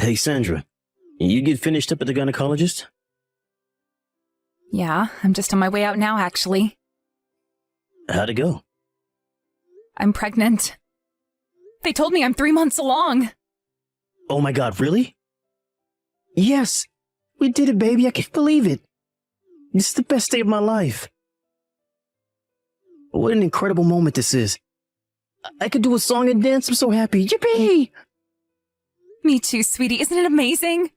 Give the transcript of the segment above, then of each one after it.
Hey, Sandra, you get finished up at the gynecologist? Yeah, I'm just on my way out now, actually. How'd it go? I'm pregnant. They told me I'm 3 months along. Oh my God, really? Yes, we did it, baby. I can't believe it. This is the best day of my life. What an incredible moment this is. I could do a song and dance. I'm so happy. Yippee! Me too, sweetie. Isn't it amazing?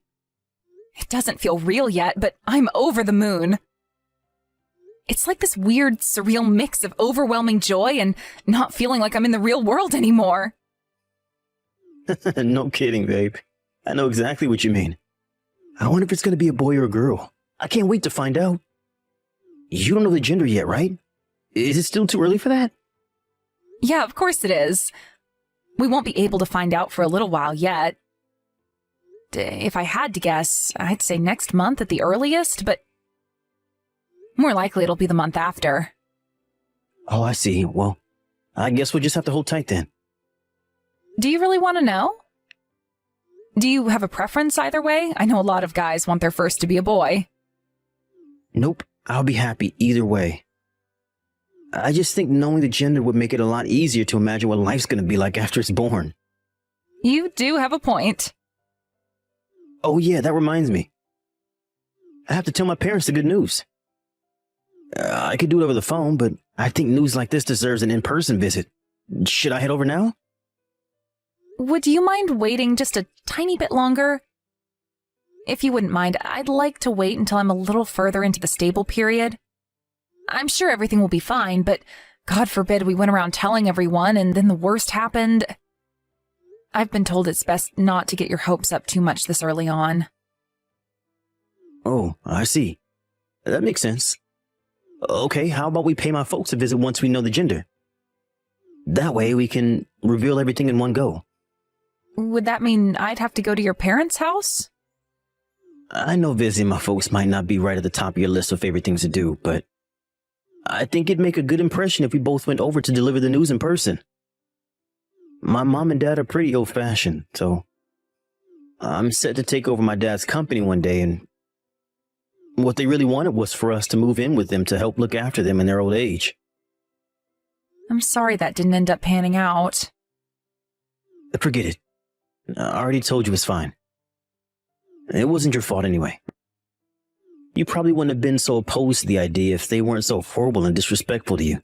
It doesn't feel real yet, but I'm over the moon. It's like this weird, surreal mix of overwhelming joy and not feeling like I'm in the real world anymore. No kidding, babe. I know exactly what you mean. I wonder if it's going to be a boy or a girl. I can't wait to find out. You don't know the gender yet, right? Is it still too early for that? Yeah, of course it is. We won't be able to find out for a little while yet. If I had to guess, I'd say next month at the earliest, but more likely it'll be the month after. Oh, I see. Well, I guess we'll just have to hold tight then. Do you really want to know? Do you have a preference either way? I know a lot of guys want their first to be a boy. Nope, I'll be happy either way. I just think knowing the gender would make it a lot easier to imagine what life's going to be like after it's born. You do have a point. Oh yeah, that reminds me. I have to tell my parents the good news. I could do it over the phone, but I think news like this deserves an in-person visit. Should I head over now? Would you mind waiting just a tiny bit longer? If you wouldn't mind, I'd like to wait until I'm a little further into the stable period. I'm sure everything will be fine, but God forbid we went around telling everyone and then the worst happened. I've been told it's best not to get your hopes up too much this early on. Oh, I see. That makes sense. Okay, how about we pay my folks a visit once we know the gender? That way we can reveal everything in one go. Would that mean I'd have to go to your parents' house? I know visiting my folks might not be right at the top of your list of favorite things to do, but I think it'd make a good impression if we both went over to deliver the news in person. My mom and dad are pretty old-fashioned, so I'm set to take over my dad's company one day, and what they really wanted was for us to move in with them to help look after them in their old age. I'm sorry that didn't end up panning out. Forget it. I already told you it's fine. It wasn't your fault anyway. You probably wouldn't have been so opposed to the idea if they weren't so horrible and disrespectful to you.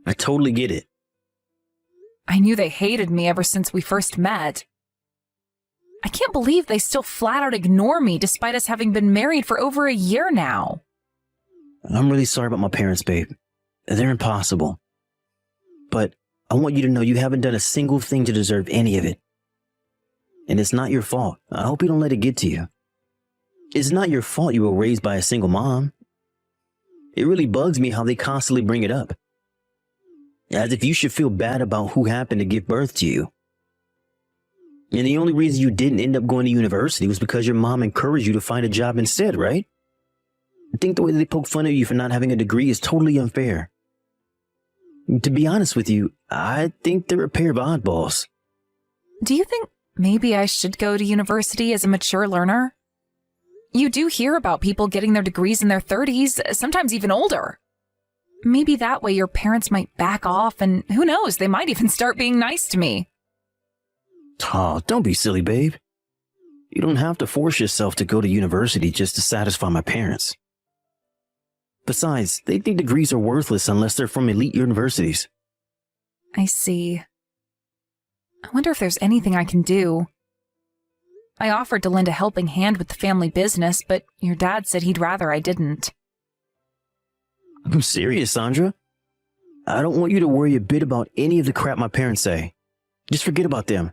I totally get it. I knew they hated me ever since we first met. I can't believe they still flat out ignore me despite us having been married for over a year now. I'm really sorry about my parents, babe. They're impossible. But I want you to know you haven't done a single thing to deserve any of it. And it's not your fault. I hope you don't let it get to you. It's not your fault you were raised by a single mom. It really bugs me how they constantly bring it up. As if you should feel bad about who happened to give birth to you. And the only reason you didn't end up going to university was because your mom encouraged you to find a job instead, right? I think the way they poke fun at you for not having a degree is totally unfair. To be honest with you, I think they're a pair of oddballs. Do you think maybe I should go to university as a mature learner? You do hear about people getting their degrees in their 30s, sometimes even older. Maybe that way your parents might back off, and who knows, they might even start being nice to me. Oh, don't be silly, babe. You don't have to force yourself to go to university just to satisfy my parents. Besides, they think degrees are worthless unless they're from elite universities. I see. I wonder if there's anything I can do. I offered to lend a helping hand with the family business, but your dad said he'd rather I didn't. I'm serious, Sandra. I don't want you to worry a bit about any of the crap my parents say. Just forget about them.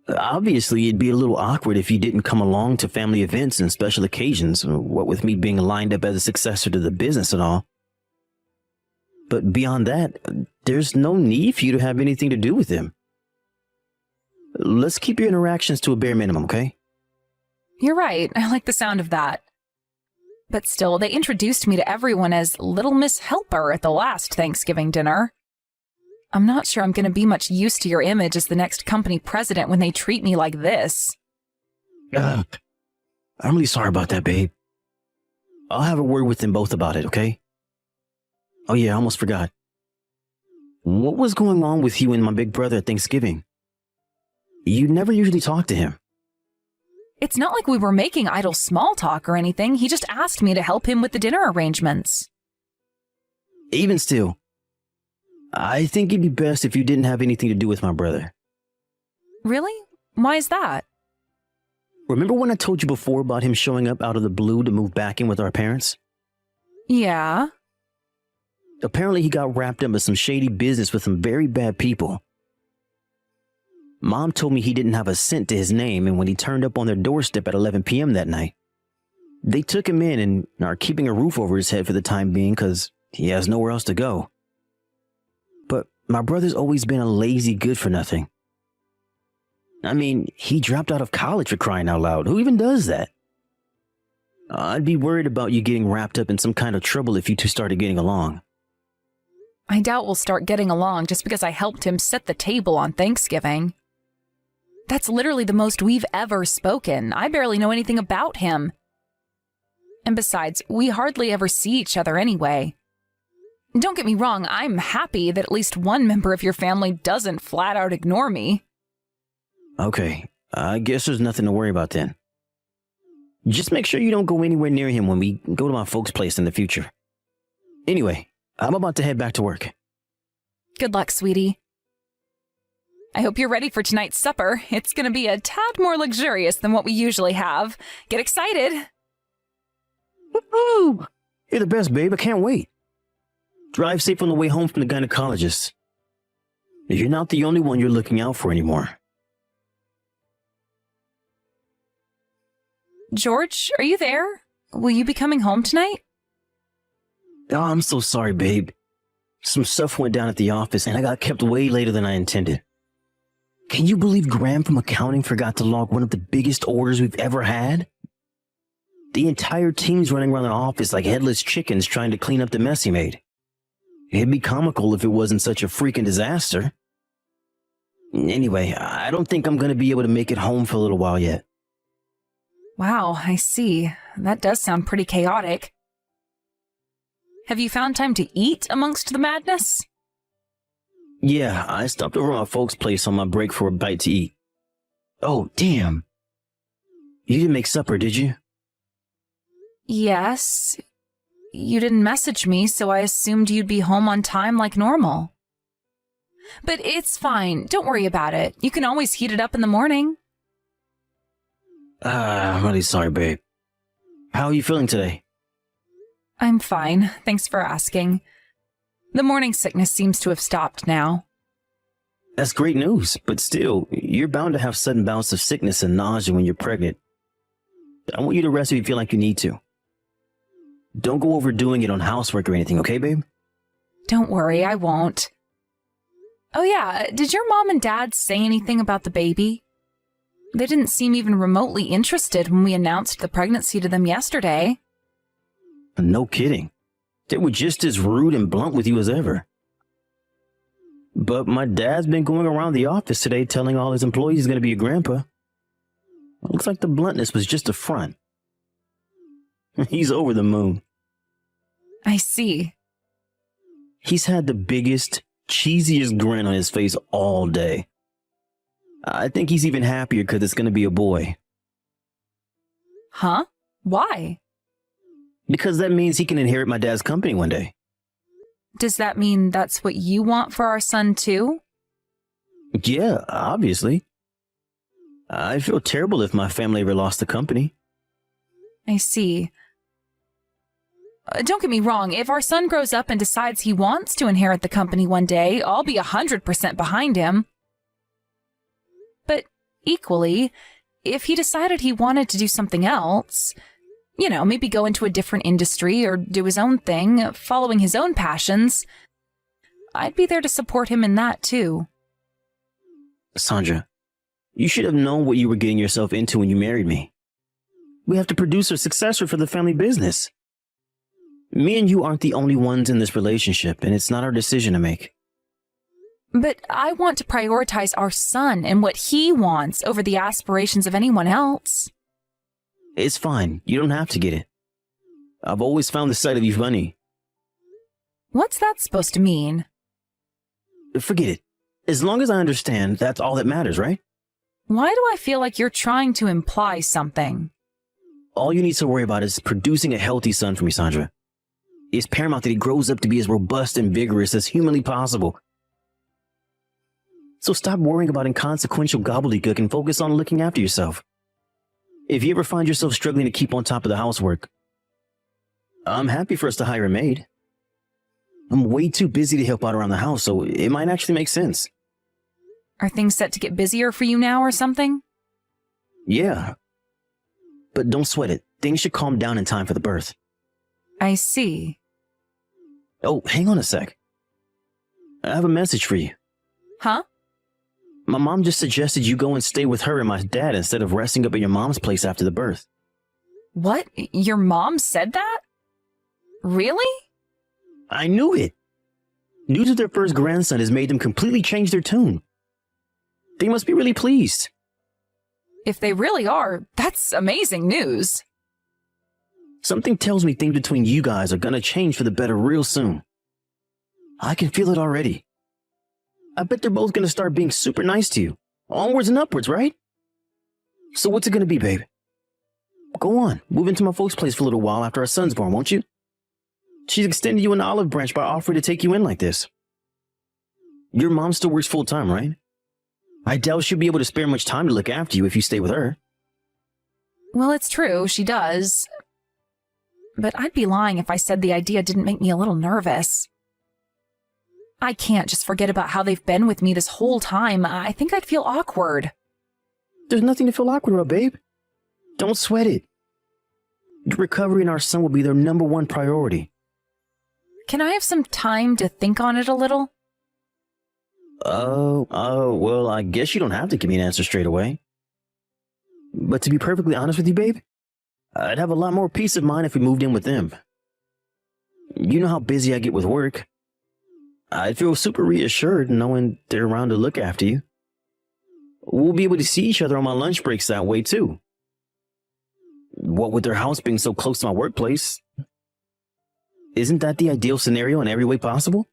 Obviously, it'd be a little awkward if you didn't come along to family events and special occasions, what with me being lined up as a successor to the business and all. But beyond that, there's no need for you to have anything to do with them. Let's keep your interactions to a bare minimum, okay? You're right. I like the sound of that. But still, they introduced me to everyone as Little Miss Helper at the last Thanksgiving dinner. I'm not sure I'm going to be much use to your image as the next company president when they treat me like this. I'm really sorry about that, babe. I'll have a word with them both about it, okay? Oh yeah, I almost forgot. What was going on with you and my big brother at Thanksgiving? You never usually talk to him. It's not like we were making idle small talk or anything. He just asked me to help him with the dinner arrangements. Even still, I think it'd be best if you didn't have anything to do with my brother. Really? Why is that? Remember when I told you before about him showing up out of the blue to move back in with our parents? Yeah. Apparently he got wrapped up in some shady business with some very bad people. Mom told me he didn't have a cent to his name, and when he turned up on their doorstep at 11 p.m. that night, they took him in and are keeping a roof over his head for the time being because he has nowhere else to go. But my brother's always been a lazy good-for-nothing. I mean, he dropped out of college for crying out loud. Who even does that? I'd be worried about you getting wrapped up in some kind of trouble if you two started getting along. I doubt we'll start getting along just because I helped him set the table on Thanksgiving. That's literally the most we've ever spoken. I barely know anything about him. And besides, we hardly ever see each other anyway. Don't get me wrong, I'm happy that at least one member of your family doesn't flat out ignore me. Okay, I guess there's nothing to worry about then. Just make sure you don't go anywhere near him when we go to my folks' place in the future. Anyway, I'm about to head back to work. Good luck, sweetie. I hope you're ready for tonight's supper. It's going to be a tad more luxurious than what we usually have. Get excited. Woohoo! You're the best, babe. I can't wait. Drive safe on the way home from the gynecologist. You're not the only one you're looking out for anymore. George, are you there? Will you be coming home tonight? Oh, I'm so sorry, babe. Some stuff went down at the office and I got kept way later than I intended. Can you believe Graham from accounting forgot to log one of the biggest orders we've ever had? The entire team's running around the office like headless chickens trying to clean up the mess he made. It'd be comical if it wasn't such a freaking disaster. Anyway, I don't think I'm going to be able to make it home for a little while yet. Wow, I see. That does sound pretty chaotic. Have you found time to eat amongst the madness? Yeah, I stopped over at my folks' place on my break for a bite to eat. Oh, damn. You didn't make supper, did you? Yes. You didn't message me, so I assumed you'd be home on time like normal. But it's fine. Don't worry about it. You can always heat it up in the morning. I'm really sorry, babe. How are you feeling today? I'm fine. Thanks for asking. The morning sickness seems to have stopped now. That's great news, but still, you're bound to have sudden bouts of sickness and nausea when you're pregnant. I want you to rest if you feel like you need to. Don't go overdoing it on housework or anything, okay, babe? Don't worry, I won't. Oh yeah, did your mom and dad say anything about the baby? They didn't seem even remotely interested when we announced the pregnancy to them yesterday. No kidding. They were just as rude and blunt with you as ever. But my dad's been going around the office today telling all his employees he's going to be a grandpa. Looks like the bluntness was just a front. He's over the moon. I see. He's had the biggest, cheesiest grin on his face all day. I think he's even happier because it's going to be a boy. Huh? Why? Because that means he can inherit my dad's company one day. Does that mean that's what you want for our son too? Yeah, obviously. I'd feel terrible if my family ever lost the company. I see. Don't get me wrong, if our son grows up and decides he wants to inherit the company one day, I'll be 100% behind him. But equally, if he decided he wanted to do something else, you know, maybe go into a different industry or do his own thing, following his own passions, I'd be there to support him in that too. Sandra, you should have known what you were getting yourself into when you married me. We have to produce a successor for the family business. Me and you aren't the only ones in this relationship, and it's not our decision to make. But I want to prioritize our son and what he wants over the aspirations of anyone else. It's fine. You don't have to get it. I've always found the sight of you funny. What's that supposed to mean? Forget it. As long as I understand, that's all that matters, right? Why do I feel like you're trying to imply something? All you need to worry about is producing a healthy son for me, Sandra. It's paramount that he grows up to be as robust and vigorous as humanly possible. So stop worrying about inconsequential gobbledygook and focus on looking after yourself. If you ever find yourself struggling to keep on top of the housework, I'm happy for us to hire a maid. I'm way too busy to help out around the house, so it might actually make sense. Are things set to get busier for you now or something? Yeah. But don't sweat it. Things should calm down in time for the birth. I see. Oh, hang on a sec. I have a message for you. Huh? My mom just suggested you go and stay with her and my dad instead of resting up at your mom's place after the birth. What? Your mom said that? Really? I knew it. News of their first grandson has made them completely change their tune. They must be really pleased. If they really are, that's amazing news. Something tells me things between you guys are gonna change for the better real soon. I can feel it already. I bet they're both gonna start being super nice to you. Onwards and upwards, right? So what's it gonna be, babe? Go on, move into my folks' place for a little while after our son's born, won't you? She's extended you an olive branch by offering to take you in like this. Your mom still works full-time, right? I doubt she'll be able to spare much time to look after you if you stay with her. Well, it's true, she does. But I'd be lying if I said the idea didn't make me a little nervous. I can't just forget about how they've been with me this whole time. I think I'd feel awkward. There's nothing to feel awkward about, babe. Don't sweat it. Your recovery and our son will be their #1 priority. Can I have some time to think on it a little? Well, I guess you don't have to give me an answer straight away. But to be perfectly honest with you, babe, I'd have a lot more peace of mind if we moved in with them. You know how busy I get with work. I'd feel super reassured knowing they're around to look after you. We'll be able to see each other on my lunch breaks that way, too. What with their house being so close to my workplace, isn't that the ideal scenario in every way possible?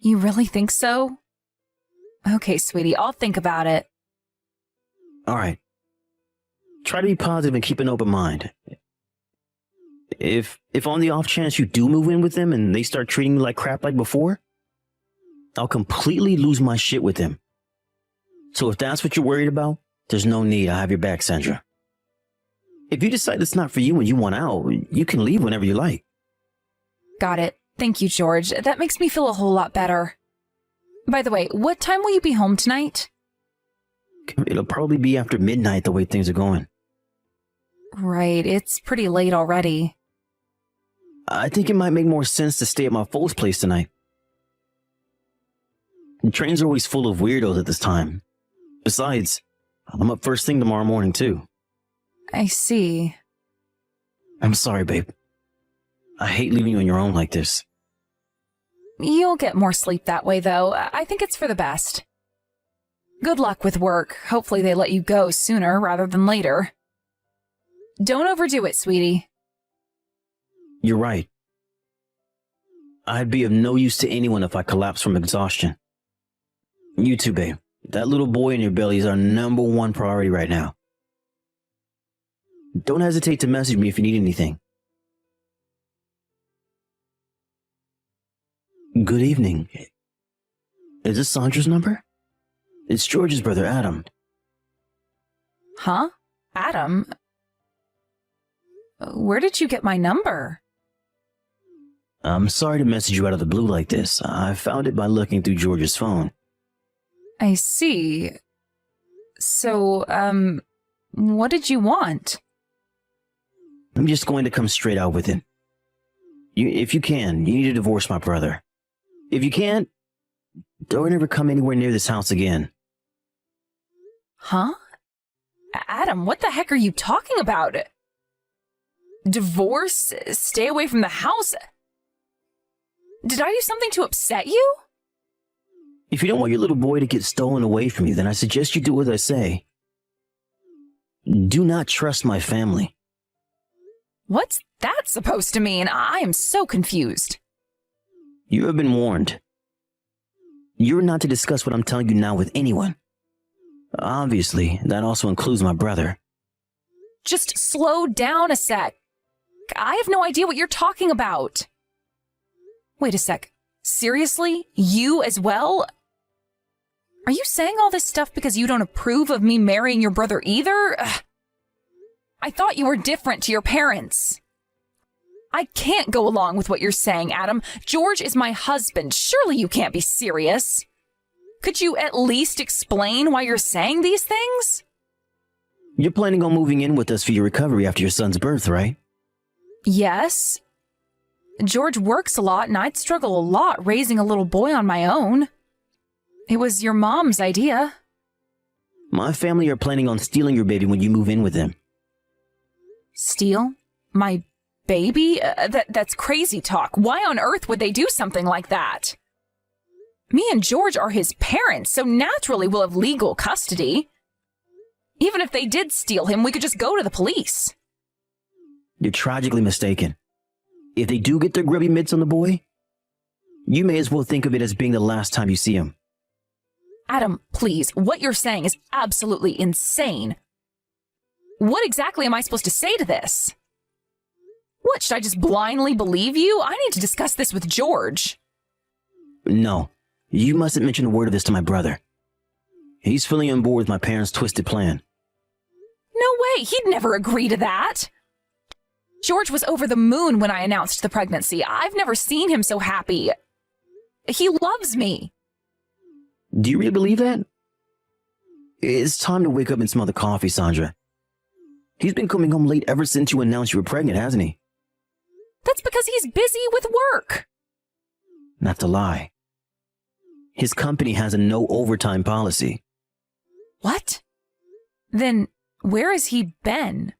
You really think so? Okay, sweetie, I'll think about it. All right. Try to be positive and keep an open mind. If on the off chance you do move in with them and they start treating me like crap like before, I'll completely lose my shit with them. So if that's what you're worried about, there's no need. I have your back, Sandra. If you decide it's not for you and you want out, you can leave whenever you like. Got it. Thank you, George. That makes me feel a whole lot better. By the way, what time will you be home tonight? It'll probably be after midnight the way things are going. Right, it's pretty late already. I think it might make more sense to stay at my folks' place tonight. The trains are always full of weirdos at this time. Besides, I'm up first thing tomorrow morning, too. I see. I'm sorry, babe. I hate leaving you on your own like this. You'll get more sleep that way, though. I think it's for the best. Good luck with work. Hopefully they let you go sooner rather than later. Don't overdo it, sweetie. You're right. I'd be of no use to anyone if I collapsed from exhaustion. You too, babe. That little boy in your belly is our #1 priority right now. Don't hesitate to message me if you need anything. Good evening. Is this Sandra's number? It's George's brother, Adam. Huh? Adam? Where did you get my number? I'm sorry to message you out of the blue like this. I found it by looking through George's phone. I see. So, what did you want? I'm just going to come straight out with it. If you can, you need to divorce my brother. If you can't, don't ever come anywhere near this house again. Huh? Adam, what the heck are you talking about? Divorce? Stay away from the house? Did I do something to upset you? If you don't want your little boy to get stolen away from you, then I suggest you do as I say. Do not trust my family. What's that supposed to mean? I am so confused. You have been warned. You're not to discuss what I'm telling you now with anyone. Obviously, that also includes my brother. Just slow down a sec. I have no idea what you're talking about. Wait a sec. Seriously? You as well? Are you saying all this stuff because you don't approve of me marrying your brother either? Ugh. I thought you were different to your parents. I can't go along with what you're saying, Adam. George is my husband. Surely you can't be serious. Could you at least explain why you're saying these things? You're planning on moving in with us for your recovery after your son's birth, right? Yes. George works a lot, and I'd struggle a lot raising a little boy on my own. It was your mom's idea. My family are planning on stealing your baby when you move in with them. Steal? My baby? That's crazy talk. Why on earth would they do something like that? Me and George are his parents, so naturally we'll have legal custody. Even if they did steal him, we could just go to the police. You're tragically mistaken. If they do get their grubby mitts on the boy, you may as well think of it as being the last time you see him. Adam, please, what you're saying is absolutely insane. What exactly am I supposed to say to this? What, should I just blindly believe you? I need to discuss this with George. No, you mustn't mention a word of this to my brother. He's fully on board with my parents' twisted plan. No way, he'd never agree to that. George was over the moon when I announced the pregnancy. I've never seen him so happy. He loves me. Do you really believe that? It's time to wake up and smell the coffee, Sandra. He's been coming home late ever since you announced you were pregnant, hasn't he? That's because he's busy with work. Not to lie. His company has a no overtime policy. What? Then where has he been?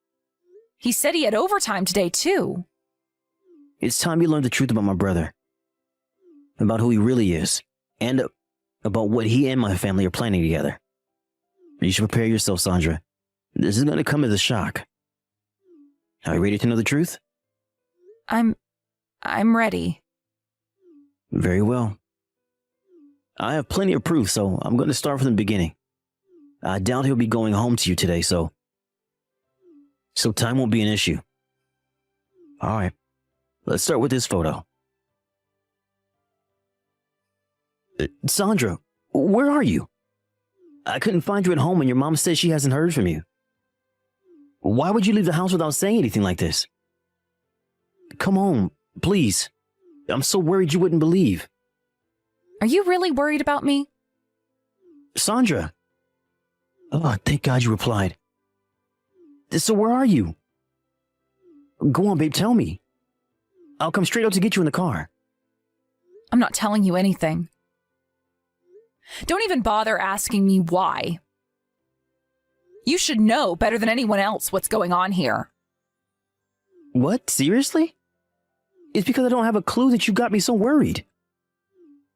He said he had overtime today, too. It's time you learn the truth about my brother. About who he really is. And about what he and my family are planning together. You should prepare yourself, Sandra. This is going to come as a shock. Are you ready to know the truth? I'm ready. Very well. I have plenty of proof, so I'm going to start from the beginning. I doubt he'll be going home to you today, so time won't be an issue. All right, let's start with this photo. Sandra, where are you? I couldn't find you at home and your mom says she hasn't heard from you. Why would you leave the house without saying anything like this? Come on, please. I'm so worried you wouldn't believe. Are you really worried about me? Sandra. Oh, thank God you replied. So where are you? Go on, babe, tell me. I'll come straight out to get you in the car. I'm not telling you anything. Don't even bother asking me why. You should know better than anyone else what's going on here. What? Seriously? It's because I don't have a clue that you got me so worried.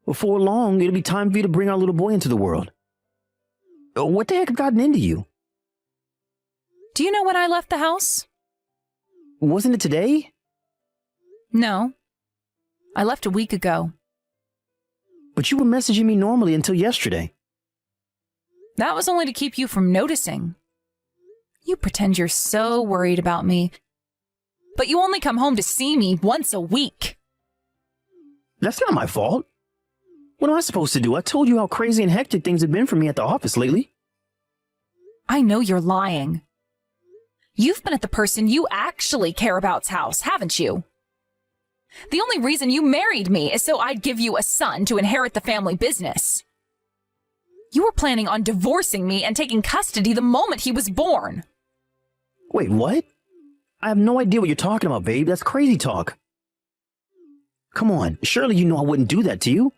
Before long, it'll be time for you to bring our little boy into the world. What the heck have gotten into you? Do you know when I left the house? Wasn't it today? No. I left a week ago. But you were messaging me normally until yesterday. That was only to keep you from noticing. You pretend you're so worried about me, but you only come home to see me once a week. That's not my fault. What am I supposed to do? I told you how crazy and hectic things have been for me at the office lately. I know you're lying. You've been at the person you actually care about's house, haven't you? The only reason you married me is so I'd give you a son to inherit the family business. You were planning on divorcing me and taking custody the moment he was born. Wait, what? I have no idea what you're talking about, babe. That's crazy talk. Come on, surely you know I wouldn't do that to you.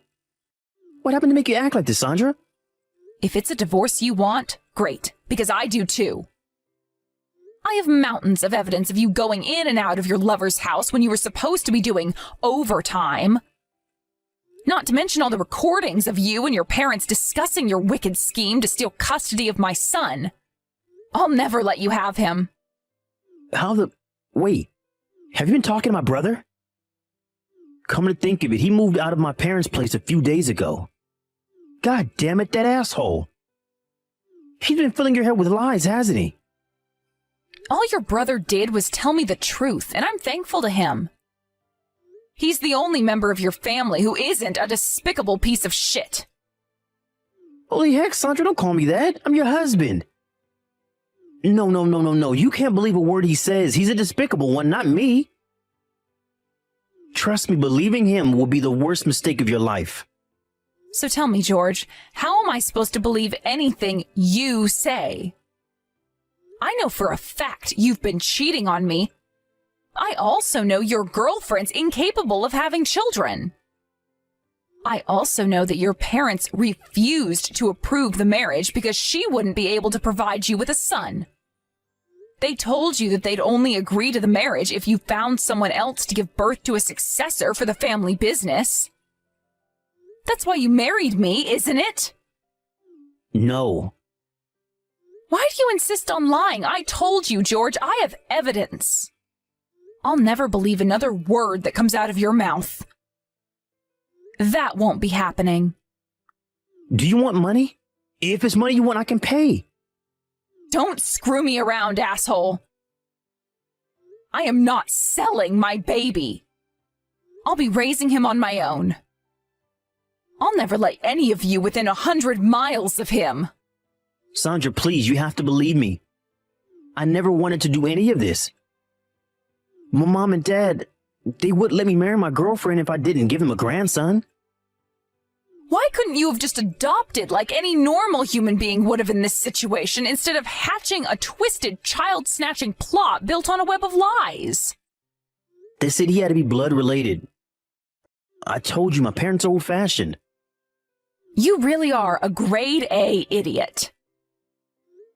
What happened to make you act like this, Sandra? If it's a divorce you want, great, because I do too. I have mountains of evidence of you going in and out of your lover's house when you were supposed to be doing overtime. Not to mention all the recordings of you and your parents discussing your wicked scheme to steal custody of my son. I'll never let you have him. Wait, have you been talking to my brother? Come to think of it, he moved out of my parents' place a few days ago. God damn it, that asshole. He's been filling your head with lies, hasn't he? All your brother did was tell me the truth, and I'm thankful to him. He's the only member of your family who isn't a despicable piece of shit. Holy heck, Sandra, don't call me that. I'm your husband. No. You can't believe a word he says. He's a despicable one, not me. Trust me, believing him will be the worst mistake of your life. So tell me, George, how am I supposed to believe anything you say? I know for a fact you've been cheating on me. I also know your girlfriend's incapable of having children. I also know that your parents refused to approve the marriage because she wouldn't be able to provide you with a son. They told you that they'd only agree to the marriage if you found someone else to give birth to a successor for the family business. That's why you married me, isn't it? No. Why do you insist on lying? I told you, George, I have evidence. I'll never believe another word that comes out of your mouth. That won't be happening. Do you want money? If it's money you want, I can pay. Don't screw me around, asshole. I am not selling my baby. I'll be raising him on my own. I'll never let any of you within 100 miles of him. Sandra, please, you have to believe me. I never wanted to do any of this. My mom and dad, they wouldn't let me marry my girlfriend if I didn't give them a grandson. Why couldn't you have just adopted like any normal human being would have in this situation instead of hatching a twisted child-snatching plot built on a web of lies? They said he had to be blood related. I told you my parents are old-fashioned. You really are a grade A idiot.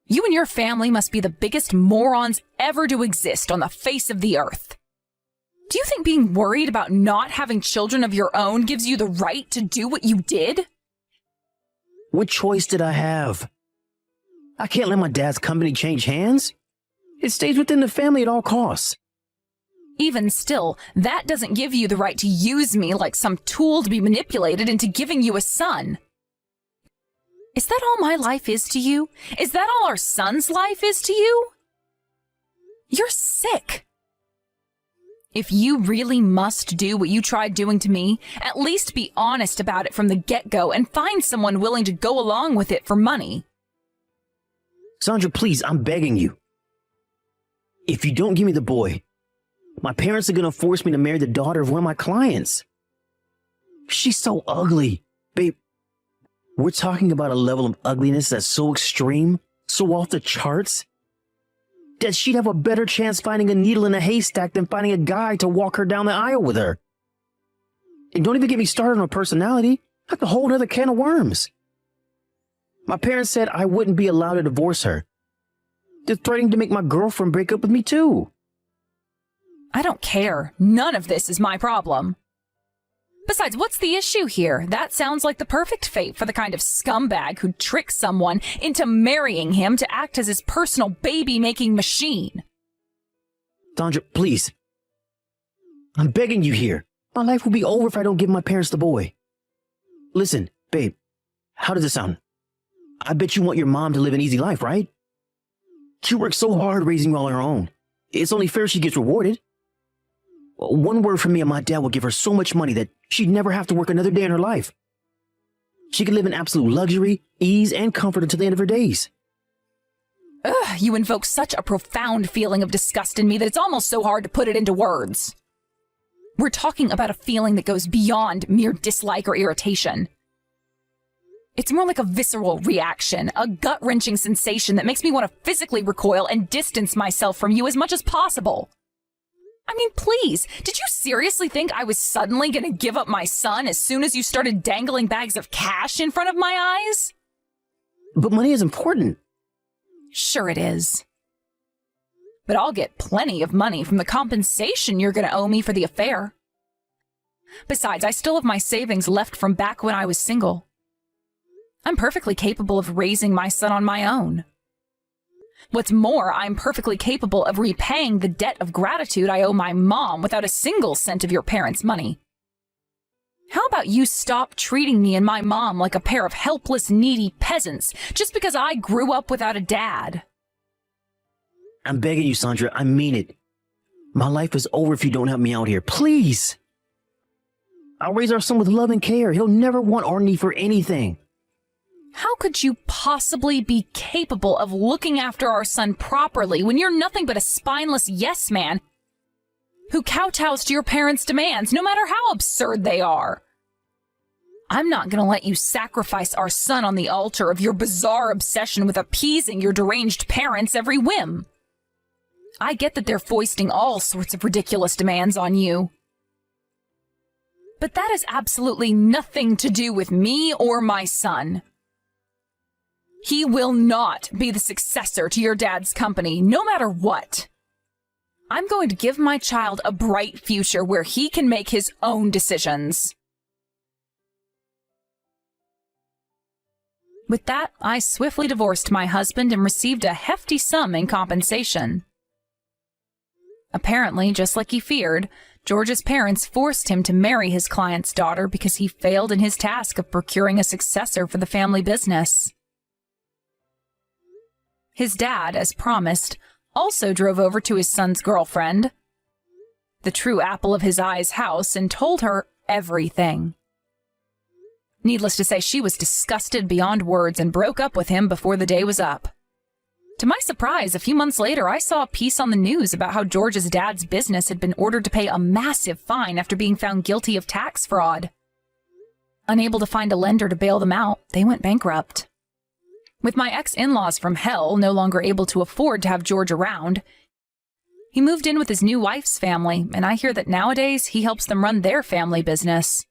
You and your family must be the biggest morons ever to exist on the face of the earth. Do you think being worried about not having children of your own gives you the right to do what you did? What choice did I have? I can't let my dad's company change hands. It stays within the family at all costs. Even still, that doesn't give you the right to use me like some tool to be manipulated into giving you a son. Is that all my life is to you? Is that all our son's life is to you? You're sick. If you really must do what you tried doing to me, at least be honest about it from the get-go and find someone willing to go along with it for money. Sandra, please, I'm begging you. If you don't give me the boy, my parents are going to force me to marry the daughter of one of my clients. She's so ugly. Babe, we're talking about a level of ugliness that's so extreme, so off the charts, that she'd have a better chance finding a needle in a haystack than finding a guy to walk her down the aisle with her. And don't even get me started on her personality. That's a whole other can of worms. My parents said I wouldn't be allowed to divorce her. They're threatening to make my girlfriend break up with me too. I don't care. None of this is my problem. Besides, what's the issue here? That sounds like the perfect fate for the kind of scumbag who'd trick someone into marrying him to act as his personal baby-making machine. Sandra, please. I'm begging you here. My life will be over if I don't give my parents the boy. Listen, babe, how does it sound? I bet you want your mom to live an easy life, right? She worked so hard raising you all on her own. It's only fair she gets rewarded. One word from me and my dad will give her so much money that she'd never have to work another day in her life. She could live in absolute luxury, ease, and comfort until the end of her days. Ugh, you invoke such a profound feeling of disgust in me that it's almost so hard to put it into words. We're talking about a feeling that goes beyond mere dislike or irritation. It's more like a visceral reaction, a gut-wrenching sensation that makes me want to physically recoil and distance myself from you as much as possible. I mean, please, did you seriously think I was suddenly going to give up my son as soon as you started dangling bags of cash in front of my eyes? But money is important. Sure it is. But I'll get plenty of money from the compensation you're going to owe me for the affair. Besides, I still have my savings left from back when I was single. I'm perfectly capable of raising my son on my own. What's more, I'm perfectly capable of repaying the debt of gratitude I owe my mom without a single cent of your parents' money. How about you stop treating me and my mom like a pair of helpless, needy peasants just because I grew up without a dad? I'm begging you, Sandra. I mean it. My life is over if you don't help me out here. Please. I'll raise our son with love and care. He'll never want or need for anything. How could you possibly be capable of looking after our son properly when you're nothing but a spineless yes man who kowtows to your parents' demands, no matter how absurd they are? I'm not going to let you sacrifice our son on the altar of your bizarre obsession with appeasing your deranged parents' every whim. I get that they're foisting all sorts of ridiculous demands on you. But that has absolutely nothing to do with me or my son. He will not be the successor to your dad's company, no matter what. I'm going to give my child a bright future where he can make his own decisions. With that, I swiftly divorced my husband and received a hefty sum in compensation. Apparently, just like he feared, George's parents forced him to marry his client's daughter because he failed in his task of procuring a successor for the family business. His dad, as promised, also drove over to his son's girlfriend, the true apple of his eye's house, and told her everything. Needless to say, she was disgusted beyond words and broke up with him before the day was up. To my surprise, a few months later, I saw a piece on the news about how George's dad's business had been ordered to pay a massive fine after being found guilty of tax fraud. Unable to find a lender to bail them out, they went bankrupt. With my ex-in-laws from hell no longer able to afford to have George around, he moved in with his new wife's family, and I hear that nowadays he helps them run their family business.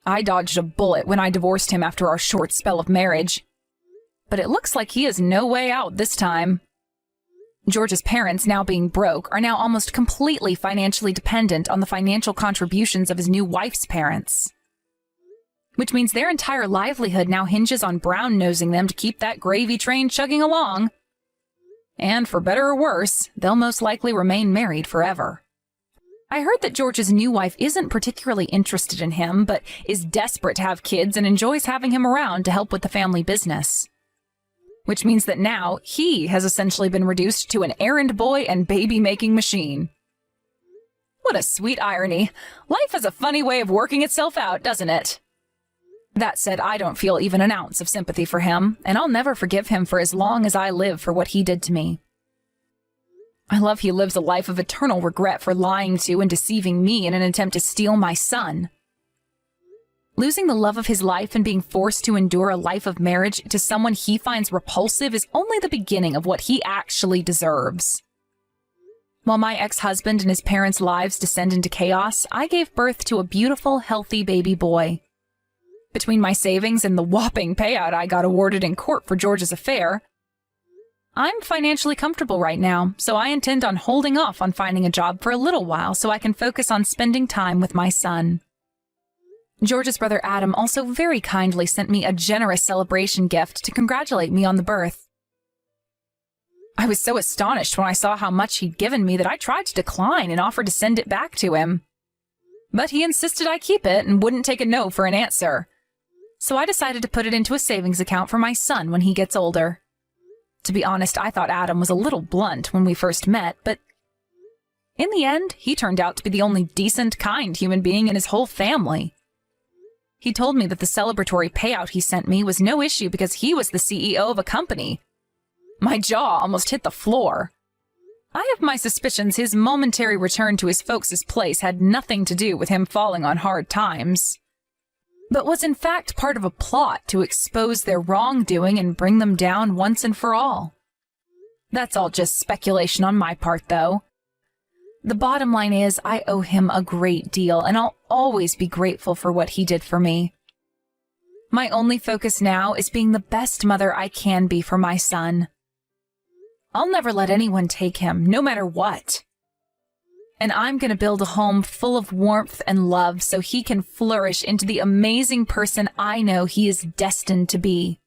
I dodged a bullet when I divorced him after our short spell of marriage, but it looks like he has no way out this time. George's parents, now being broke, are now almost completely financially dependent on the financial contributions of his new wife's parents, which means their entire livelihood now hinges on brown-nosing them to keep that gravy train chugging along. And for better or worse, they'll most likely remain married forever. I heard that George's new wife isn't particularly interested in him, but is desperate to have kids and enjoys having him around to help with the family business. Which means that now he has essentially been reduced to an errand boy and baby-making machine. What a sweet irony. Life has a funny way of working itself out, doesn't it? That said, I don't feel even an ounce of sympathy for him, and I'll never forgive him for as long as I live for what he did to me. I love he lives a life of eternal regret for lying to and deceiving me in an attempt to steal my son. Losing the love of his life and being forced to endure a life of marriage to someone he finds repulsive is only the beginning of what he actually deserves. While my ex-husband and his parents' lives descend into chaos, I gave birth to a beautiful, healthy baby boy. Between my savings and the whopping payout I got awarded in court for George's affair, I'm financially comfortable right now, so I intend on holding off on finding a job for a little while so I can focus on spending time with my son. George's brother Adam also very kindly sent me a generous celebration gift to congratulate me on the birth. I was so astonished when I saw how much he'd given me that I tried to decline and offered to send it back to him. But he insisted I keep it and wouldn't take a no for an answer. So I decided to put it into a savings account for my son when he gets older. To be honest, I thought Adam was a little blunt when we first met, but in the end, he turned out to be the only decent, kind human being in his whole family. He told me that the celebratory payout he sent me was no issue because he was the CEO of a company. My jaw almost hit the floor. I have my suspicions his momentary return to his folks' place had nothing to do with him falling on hard times, but was in fact part of a plot to expose their wrongdoing and bring them down once and for all. That's all just speculation on my part, though. The bottom line is I owe him a great deal, and I'll always be grateful for what he did for me. My only focus now is being the best mother I can be for my son. I'll never let anyone take him, no matter what. And I'm going to build a home full of warmth and love so he can flourish into the amazing person I know he is destined to be.